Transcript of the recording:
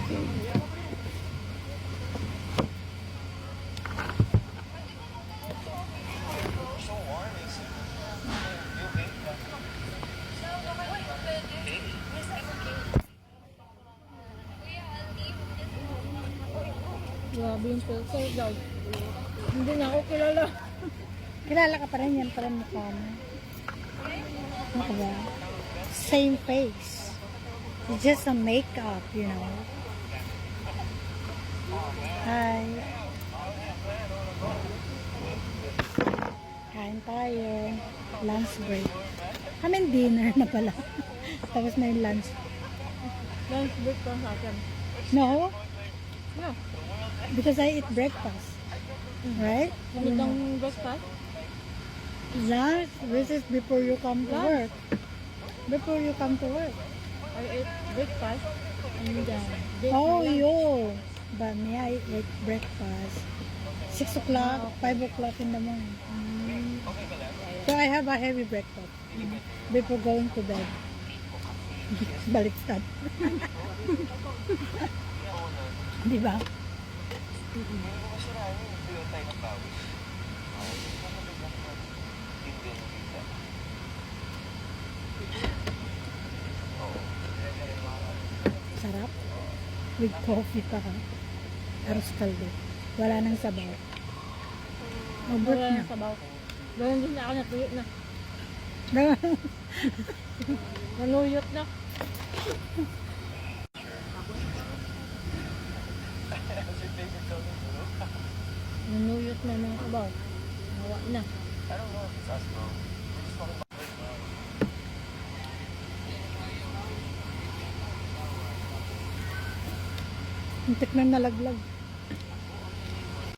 Grabe yung filter daw. Hindi na ako kilala. Kilala ka pa rin, yan pa rin mukha mo. Ano ba? Same face. It's just a makeup, you know. Hi. Kain tayo. Lunch break. Kami dinner na pala. Tapos na yung lunch. Lunch break pa sa akin. No? No. Because I eat breakfast. Right? Magandang breakfast. Lunch. This is before you come to Lunch? work. Before you come to work. I ate breakfast. And Oh, yo. But me, I eat breakfast. 6 o'clock, 5 o'clock in the morning. So I have a heavy breakfast before going to bed. Baliktad. Di ba? Sarap. With coffee pa ka. Aros kaldo. Wala nang sabaw. Ubot wala na. na sabaw. Ganun din na ako natuyot na. Naluyot na. Naluyot na mga sabaw. Nawa na. Muntik na nalaglag.